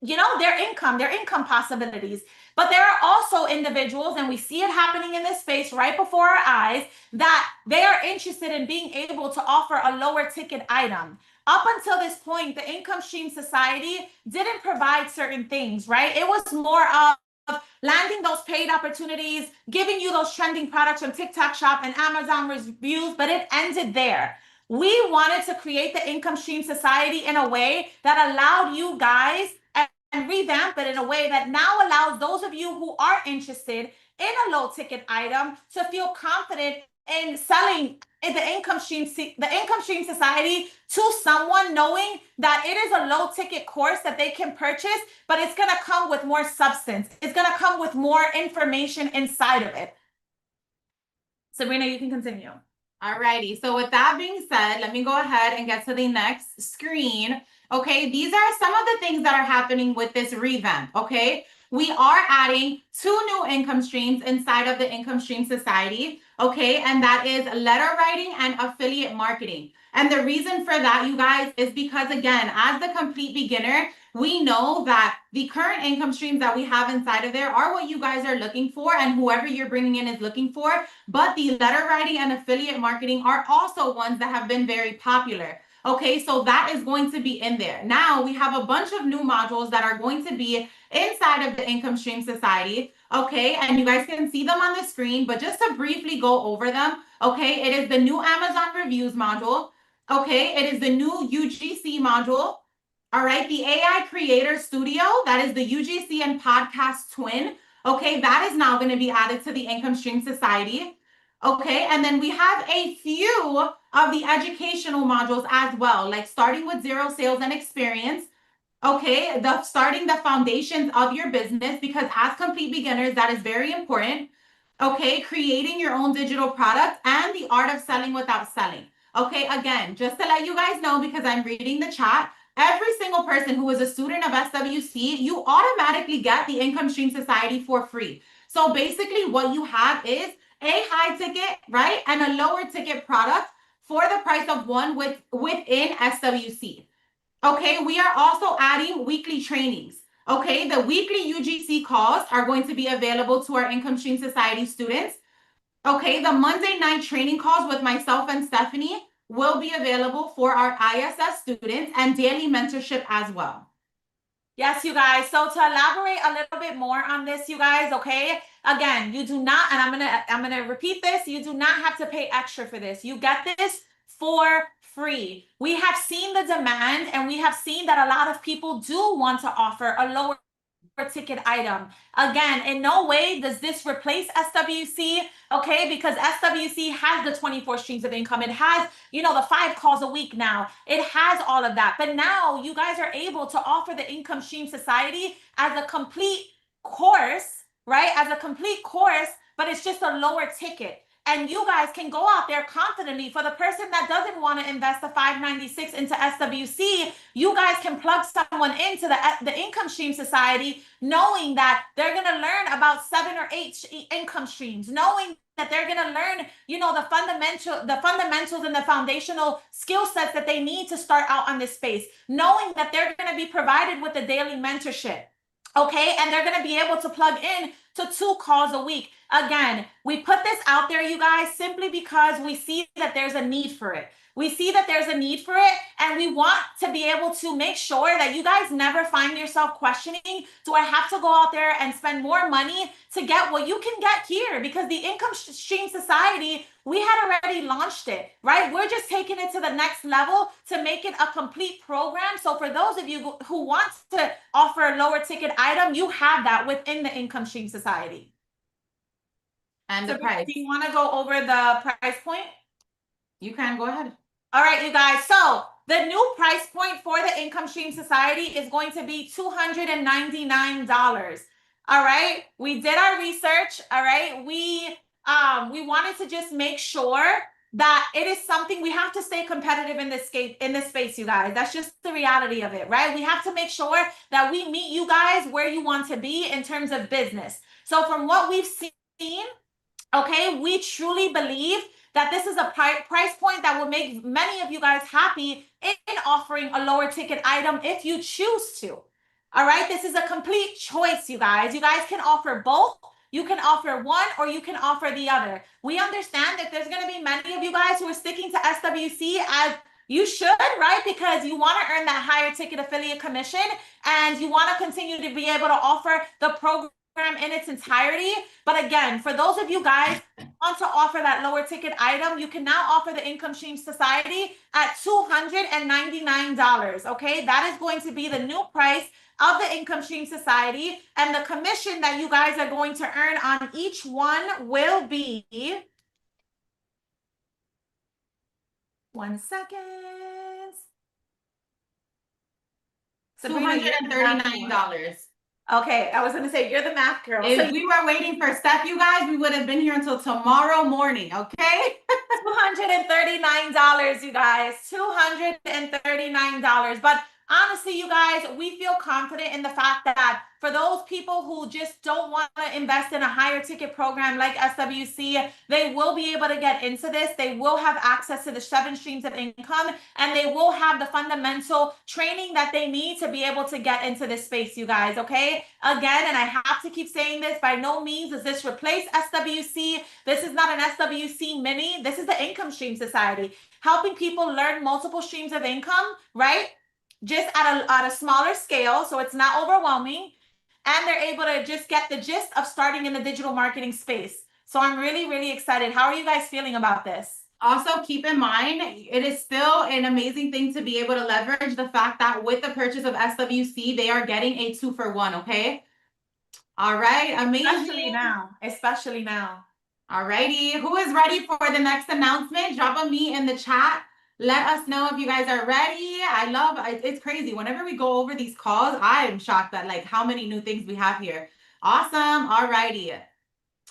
you know, their income possibilities. But there are also individuals, and we see it happening in this space right before our eyes, that they are interested in being able to offer a lower ticket item. Up until this point, the Income Stream Society didn't provide certain things, right? It was more of landing those paid opportunities, giving you those trending products from TikTok Shop and Amazon reviews, but it ended there. We wanted to create the Income Stream Society in a way that allowed you guys and revamp it in a way that now allows those of you who are interested in a low ticket item to feel confident in selling the Income Stream Society to someone, knowing that it is a low ticket course that they can purchase, but it's going to come with more substance. It's going to come with more information inside of it. Sabrina, you can continue. Alrighty, so with that being said, let me go ahead and get to the next screen. Okay, these are some of the things that are happening with this revamp, okay? We are adding 2 new income streams inside of the Income Stream Society, okay? And that is letter writing and affiliate marketing. And the reason for that, you guys, is because, again, as the complete beginner, we know that the current income streams that we have inside of there are what you guys are looking for and whoever you're bringing in is looking for. But the letter writing and affiliate marketing are also ones that have been very popular. Okay, so that is going to be in there. Now we have a bunch of new modules that are going to be inside of the Income Stream Society. Okay, and you guys can see them on the screen, but just to briefly go over them. Okay, it is the new Amazon reviews module. Okay, it is the new UGC module. All right, the AI Creator Studio, that is the UGC and Podcast Twin. Okay, that is now going to be added to the Income Stream Society. Okay, and then we have a few of the educational modules as well, like starting with zero sales and experience. Okay, starting the foundations of your business, because as complete beginners, that is very important. Okay, creating your own digital product and the art of selling without selling. Okay, again, just to let you guys know, because I'm reading the chat, every single person who is a student of SWC, you automatically get the Income Stream Society for free. So basically what you have is a high ticket, right? And a lower ticket product for the price of one within SWC. Okay, we are also adding weekly trainings. Okay, the weekly UGC calls are going to be available to our Income Stream Society students. Okay, the Monday night training calls with myself and Stephanie will be available for our ISS students and daily mentorship as well. Yes, you guys. So to elaborate a little bit more on this, you guys, okay? Again, you do not, and I'm gonna repeat this, you do not have to pay extra for this. You get this for free. We have seen the demand and we have seen that a lot of people do want to offer a lower ticket item. Again, in no way does this replace SWC, okay? Because SWC has the 24 streams of income. It has, the 5 calls a week now. It has all of that. But now you guys are able to offer the Income Stream Society as a complete course, right? As a complete course, but it's just a lower ticket. And you guys can go out there confidently. For the person that doesn't want to invest the $596 into SWC, you guys can plug someone into the Income Stream Society, knowing that they're going to learn about 7 or 8 income streams, knowing that they're going to learn, the fundamentals and the foundational skill sets that they need to start out on this space, knowing that they're going to be provided with a daily mentorship. Okay, and they're going to be able to plug in to 2 calls a week. Again, we put this out there, you guys, simply because we see that there's a need for it. We see that there's a need for it, and we want to be able to make sure that you guys never find yourself questioning, do I have to go out there and spend more money to get what you can get here? Because the Income Stream Society, we had already launched it, right? We're just taking it to the next level to make it a complete program. So for those of you who want to offer a lower ticket item, you have that within the Income Stream Society. And the So price. do you want to go over the price point? You can go ahead. All right, you guys. So the new price point for the Income Stream Society is going to be $299. All right. We did our research. All right. We wanted to just make sure that it is something we have to stay competitive in this space, you guys. That's just the reality of it, right? We have to make sure that we meet you guys where you want to be in terms of business. So from what we've seen, okay, we truly believe that this is a price point that will make many of you guys happy in offering a lower ticket item if you choose to. All right, this is a complete choice, you guys. You guys can offer both. You can offer one or you can offer the other. We understand that there's going to be many of you guys who are sticking to SWC as you should, right? Because you want to earn that higher ticket affiliate commission and you want to continue to be able to offer the program in its entirety. But again, for those of you guys who want to offer that lower ticket item, you can now offer the Income Stream Society at $299. Okay, that is going to be the new price of the Income Stream Society, and the commission that you guys are going to earn on each one will be, one second, $239. Okay, I was going to say, you're the math girl. If we were waiting for Steph, you guys, we would have been here until tomorrow morning, okay? $239, you guys. $239. But honestly, you guys, we feel confident in the fact that for those people who just don't want to invest in a higher ticket program like SWC, they will be able to get into this. They will have access to the 7 streams of income, and they will have the fundamental training that they need to be able to get into this space, you guys, okay? Again, and I have to keep saying this, by no means does this replace SWC. This is not an SWC mini. This is the Income Stream Society, helping people learn multiple streams of income, right? Just at a smaller scale, so it's not overwhelming. And they're able to just get the gist of starting in the digital marketing space. So I'm really, really excited. How are you guys feeling about this? Also, keep in mind, it is still an amazing thing to be able to leverage the fact that with the purchase of SWC, they are getting a 2-for-1, okay? All right, amazing. Especially now. All righty, who is ready for the next announcement? Drop a me in the chat. Let us know if you guys are ready. I love it's crazy. Whenever we go over these calls, I am shocked at like how many new things we have here. Awesome. All righty.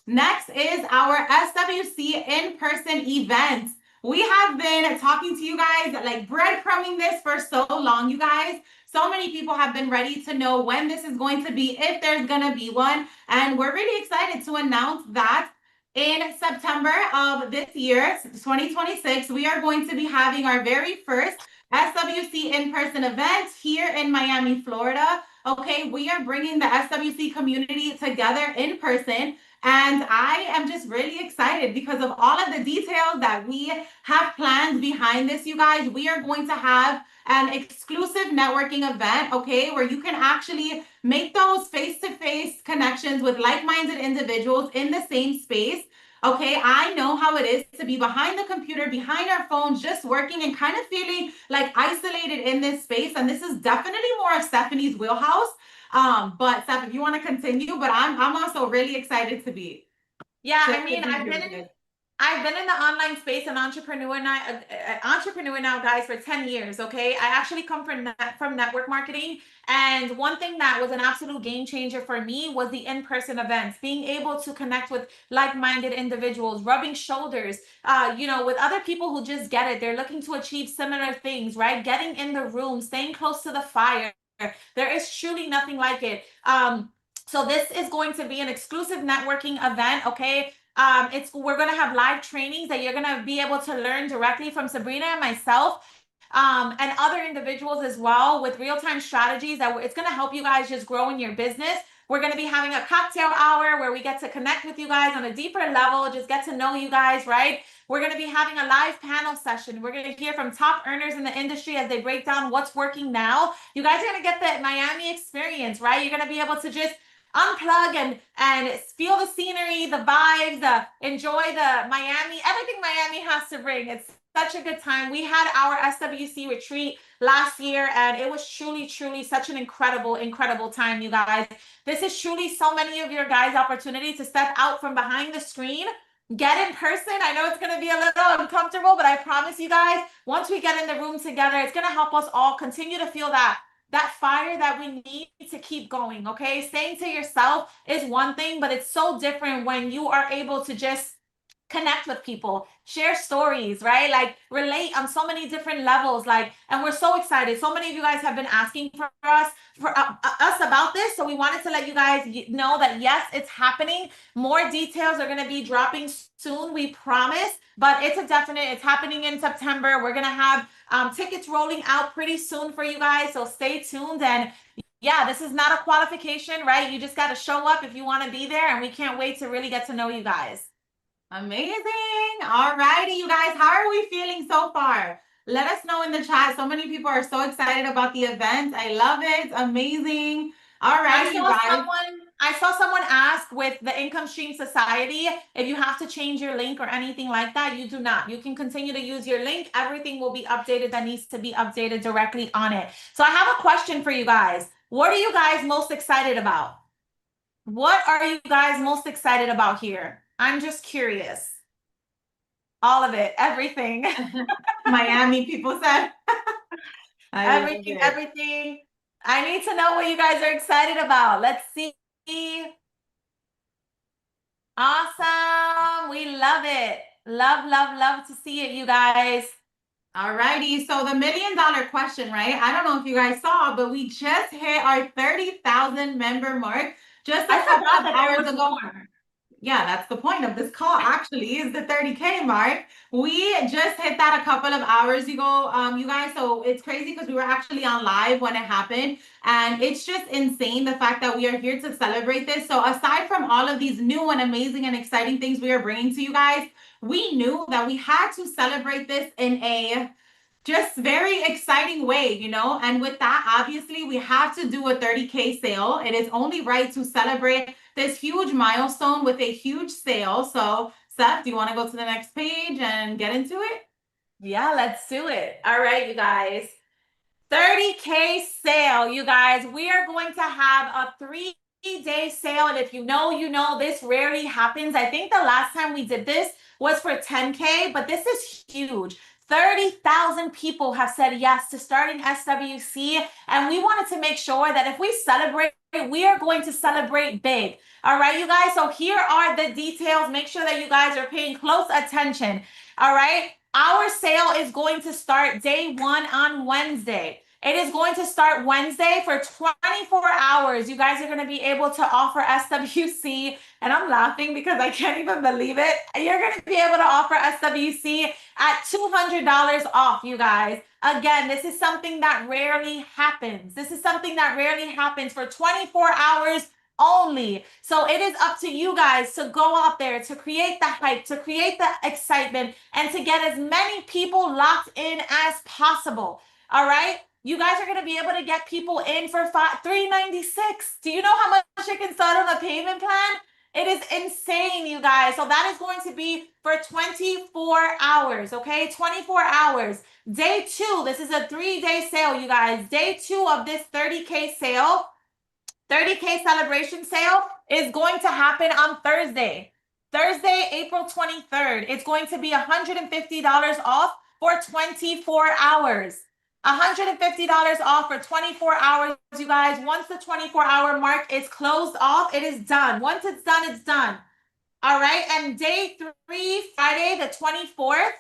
Next is our SWC in-person event. We have been talking to you guys, like breadcrumbing this for so long, you guys. So many people have been ready to know when this is going to be, if there's going to be one. And we're really excited to announce that in September of this year, 2026, we are going to be having our very first SWC in-person event here in Miami, Florida. Okay, we are bringing the SWC community together in person. And I am just really excited because of all of the details that we have planned behind this, you guys. We are going to have an exclusive networking event, okay, where you can actually make those face-to-face connections with like-minded individuals in the same space. Okay, I know how it is to be behind the computer, behind our phones, just working and kind of feeling like isolated in this space. And this is definitely more of Stephanie's wheelhouse. But Steph, if you want to continue, but I'm also really excited to be. Yeah, I mean, I've been in the online space and entrepreneur now, guys, for 10 years. Okay, I actually come from network marketing, and one thing that was an absolute game changer for me was the in-person events, being able to connect with like-minded individuals, rubbing shoulders, with other people who just get it. They're looking to achieve similar things, right? Getting in the room, staying close to the fire. There is truly nothing like it. So this is going to be an exclusive networking event, okay? We're gonna have live trainings that you're gonna be able to learn directly from Sabrina and myself, and other individuals as well, with real-time strategies that it's gonna help you guys just grow in your business. We're gonna be having a cocktail hour where we get to connect with you guys on a deeper level, just get to know you guys, right? We're gonna be having a live panel session. We're gonna hear from top earners in the industry as they break down what's working now. You guys are gonna get the Miami experience, right? You're gonna be able to just unplug and feel the scenery, the vibes, enjoy the Miami, everything Miami has to bring. It's such a good time. We had our SWC retreat last year, and it was truly, truly such an incredible, incredible time, you guys. This is truly so many of your guys' opportunity to step out from behind the screen, get in person. I know it's going to be a little uncomfortable, but I promise you guys, once we get in the room together, it's going to help us all continue to feel that fire that we need to keep going. Okay, staying to yourself is one thing, but it's so different when you are able to just connect with people, share stories, right? Like relate on so many different levels. And we're so excited. So many of you guys have been asking for us about this, so we wanted to let you guys know that yes, it's happening. More details are going to be dropping soon, we promise. But it's a definite. It's happening in September. We're going to have tickets rolling out pretty soon for you guys, so stay tuned. And yeah, this is not a qualification, right? You just got to show up if you want to be there, and we can't wait to really get to know you guys. Amazing. All righty, you guys, how are we feeling so far? Let us know in the chat. So many people are so excited about the event. I love it. Amazing. All right, you guys. I saw someone ask with the Income Stream Society if you have to change your link or anything like that. You do not. You can continue to use your link. Everything will be updated that needs to be updated directly on it. So I have a question for you guys. What are you guys most excited about? What are you guys most excited about here? I'm just curious. All of it, everything. Miami people said. Everything. I need to know what you guys are excited about. Let's see. Awesome. We love it. Love, love, love to see it, you guys. All righty. So the $1 million question, right? I don't know if you guys saw, but we just hit our 30,000 member mark just a couple of hours ago. Yeah, that's the point of this call, actually, is the 30K mark. We just hit that a couple of hours ago, you guys. So it's crazy because we were actually on live when it happened. And it's just insane, the fact that we are here to celebrate this. So aside from all of these new and amazing and exciting things we are bringing to you guys, we knew that we had to celebrate this in a just very exciting way, and with that, obviously, we have to do a 30K sale. It is only right to celebrate this huge milestone with a huge sale. So Steph, do you want to go to the next page and get into it? Yeah, let's do it. All right, you guys. 30K sale, you guys. We are going to have a 3-day sale. And if you know, this rarely happens. I think the last time we did this was for 10K, but this is huge. 30,000 people have said yes to starting SWC, and we wanted to make sure that if we celebrate, we are going to celebrate big. All right, you guys, so here are the details. Make sure that you guys are paying close attention. All right, Our sale is going to start day 1 on Wednesday. It is going to start Wednesday for 24 hours. You guys are going to be able to offer SWC, and I'm laughing because I can't even believe it. You're going to be able to offer SWC at $200 off, you guys. Again, this is something that rarely happens. This is something that rarely happens for 24 hours only. So it is up to you guys to go out there, to create the hype, to create the excitement, and to get as many people locked in as possible. All right? You guys are going to be able to get people in for $396. Do you know how much it can start on a payment plan? It is insane, you guys. So that is going to be for 24 hours, okay? 24 hours. Day 2, this is a 3-day sale, you guys. Day 2 of this 30K sale, 30K celebration sale is going to happen on Thursday. Thursday, April 23rd. It's going to be $150 off for 24 hours. $150 off for 24 hours, you guys. Once the 24-hour mark is closed off, it is done. Once it's done, it's done. All right. And day 3, Friday, the 24th,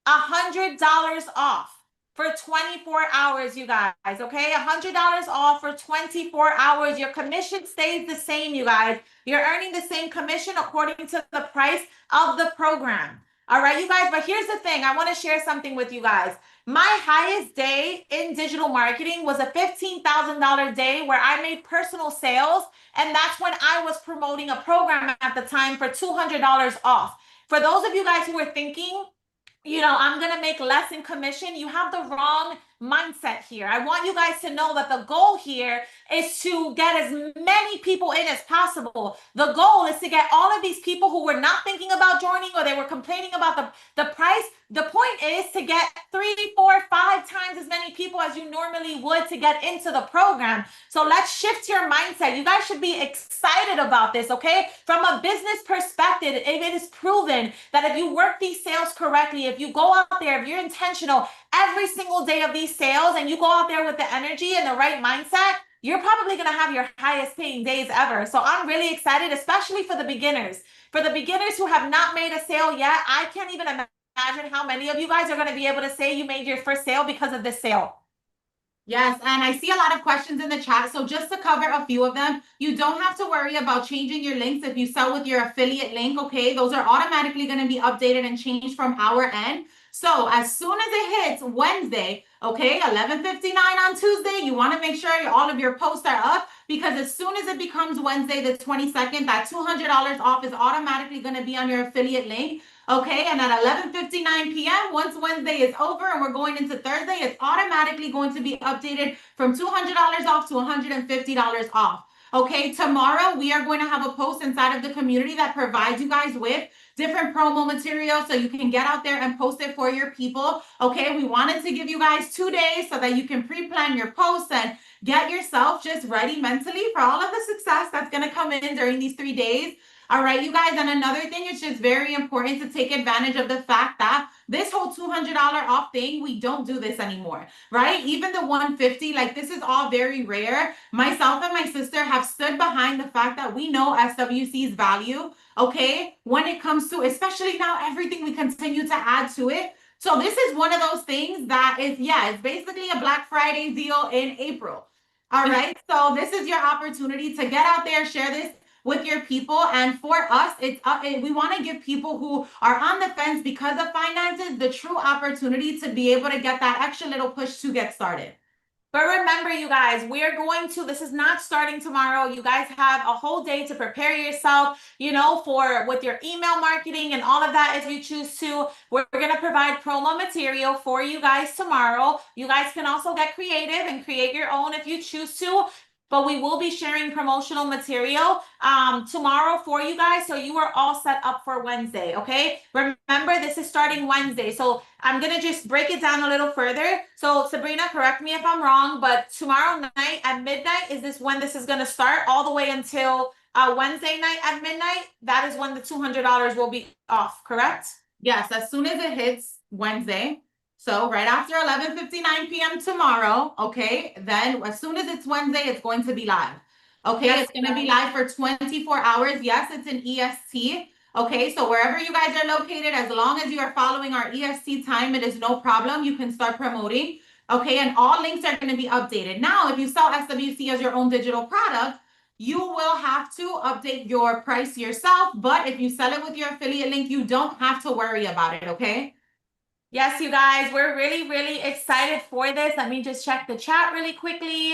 $100 off for 24 hours, you guys. Okay. $100 off for 24 hours. Your commission stays the same, you guys. You're earning the same commission according to the price of the program. All right, you guys. But here's the thing. I want to share something with you guys. My highest day in digital marketing was a $15,000 day where I made personal sales. And that's when I was promoting a program at the time for $200 off. For those of you guys who are thinking, you know, I'm going to make less in commission, you have the wrong mindset here. I want you guys to know that the goal here is to get as many people in as possible. The goal is to get all of these people who were not thinking about joining or they were complaining about the price. The point is to get 3, 4, 5 times as many people as you normally would to get into the program. So let's shift your mindset. You guys should be excited about this, okay? From a business perspective, it is proven that if you work these sales correctly, if you go out there, if you're intentional every single day of these sales and you go out there with the energy and the right mindset, you're probably going to have your highest paying days ever. So I'm really excited, especially for the beginners. For the beginners who have not made a sale yet, I can't even imagine how many of you guys are going to be able to say you made your first sale because of this sale. Yes, and I see a lot of questions in the chat. So just to cover a few of them, you don't have to worry about changing your links if you sell with your affiliate link, okay? Those are automatically going to be updated and changed from our end. So as soon as it hits Wednesday, okay, 11:59 on Tuesday, you want to make sure all of your posts are up because as soon as it becomes Wednesday, the 22nd, that $200 off is automatically going to be on your affiliate link. Okay, and at 11:59 p.m., once Wednesday is over and we're going into Thursday, it's automatically going to be updated from $200 off to $150 off. Okay, tomorrow we are going to have a post inside of the community that provides you guys with different promo material so you can get out there and post it for your people. Okay, we wanted to give you guys 2 days so that you can pre-plan your posts and get yourself just ready mentally for all of the success that's going to come in during these 3 days. All right, you guys, and another thing, it's just very important to take advantage of the fact that this whole $200 off thing, we don't do this anymore, right? Even the $150, like this is all very rare. Myself and my sister have stood behind the fact that we know SWC's value, okay? When it comes to, especially now, everything we continue to add to it. So this is one of those things that is, yeah, it's basically a Black Friday deal in April. All right, so this is your opportunity to get out there, share this with your people. And for us, it's we want to give people who are on the fence because of finances the true opportunity to be able to get that extra little push to get started. But remember, you guys, this is not starting tomorrow. You guys have a whole day to prepare yourself, you know, with your email marketing and all of that if you choose to. We're going to provide promo material for you guys tomorrow. You guys can also get creative and create your own if you choose to. But we will be sharing promotional material tomorrow for you guys. So you are all set up for Wednesday, okay? Remember, this is starting Wednesday. So I'm going to just break it down a little further. So Sabrina, correct me if I'm wrong, but tomorrow night at midnight, is this when this is going to start all the way until Wednesday night at midnight? That is when the $200 will be off, correct? Yes, as soon as it hits Wednesday. So right after 11:59 p.m. tomorrow, okay, then as soon as it's Wednesday, it's going to be live. Okay, it's going to be live for 24 hours. Yes, it's an EST. Okay, so wherever you guys are located, as long as you are following our EST time, it is no problem. You can start promoting. Okay, and all links are going to be updated. Now, if you sell SWC as your own digital product, you will have to update your price yourself. But if you sell it with your affiliate link, you don't have to worry about it, okay? Yes, you guys, we're really, really excited for this. Let me just check the chat really quickly.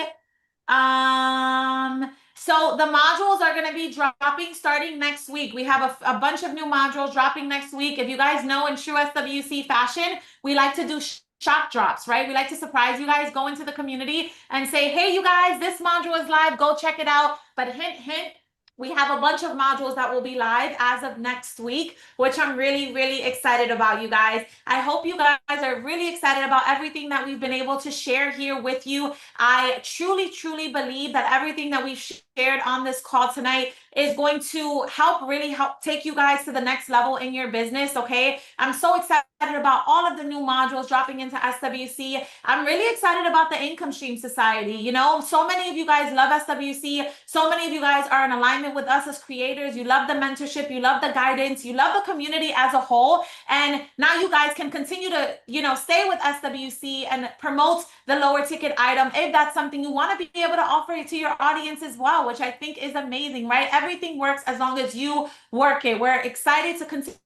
So the modules are going to be dropping starting next week. We have a bunch of new modules dropping next week. If you guys know, in true SWC fashion, we like to do shock drops, right? We like to surprise you guys, go into the community and say, hey, you guys, this module is live. Go check it out. But hint, hint, we have a bunch of modules that will be live as of next week, which I'm really, really excited about, you guys. I hope you guys are really excited about everything that we've been able to share here with you. I truly, truly believe that everything that we've shared on this call tonight is going to really help take you guys to the next level in your business, okay? I'm so excited about all of the new modules dropping into SWC. I'm really excited about the Income Stream Society. You know, so many of you guys love SWC. So many of you guys are in alignment with us as creators. You love the mentorship. You love the guidance. You love the community as a whole. And now you guys can continue to, you know, stay with SWC and promote the lower ticket item if that's something you want to be able to offer it to your audience as well, which I think is amazing, right? Everything works as long as you work it. We're excited to continue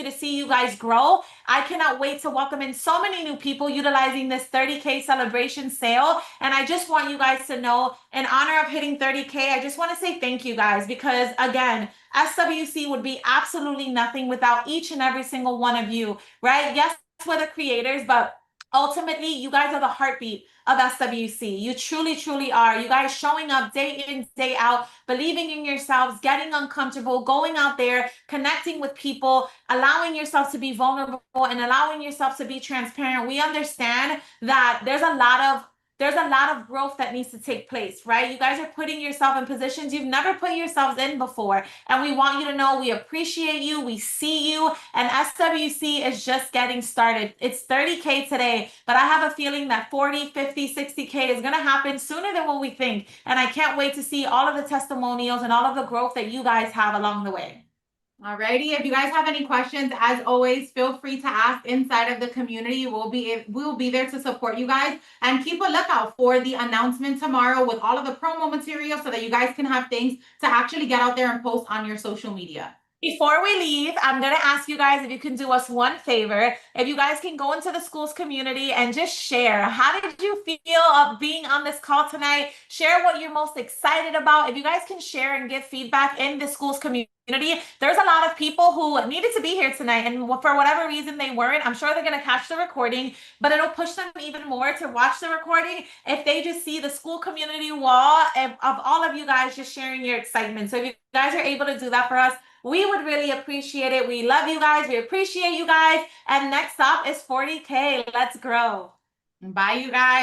to see you guys grow. I cannot wait to welcome in so many new people utilizing this 30K celebration sale. And I just want you guys to know, in honor of hitting 30K, I just want to say thank you guys, because again, SWC would be absolutely nothing without each and every single one of you, right? Yes, we're the creators, but ultimately, you guys are the heartbeat of SWC. You truly, truly are. You guys showing up day in, day out, believing in yourselves, getting uncomfortable, going out there, connecting with people, allowing yourself to be vulnerable and allowing yourself to be transparent. We understand that there's a lot of growth that needs to take place, right? You guys are putting yourself in positions you've never put yourselves in before. And we want you to know we appreciate you, we see you, and SWC is just getting started. It's 30K today, but I have a feeling that 40, 50, 60K is going to happen sooner than what we think. And I can't wait to see all of the testimonials and all of the growth that you guys have along the way. Alrighty, if you guys have any questions, as always, feel free to ask inside of the community. We'll be there to support you guys, and keep a lookout for the announcement tomorrow with all of the promo material so that you guys can have things to actually get out there and post on your social media. Before we leave, I'm going to ask you guys if you can do us one favor. If you guys can go into the schools community and just share. How did you feel of being on this call tonight? Share what you're most excited about. If you guys can share and give feedback in the schools community. There's a lot of people who needed to be here tonight, and for whatever reason they weren't. I'm sure they're going to catch the recording, but it'll push them even more to watch the recording if they just see the school community wall of all of you guys just sharing your excitement. So if you guys are able to do that for us, we would really appreciate it. We love you guys. We appreciate you guys. And next up is 40K. Let's grow. Bye, you guys.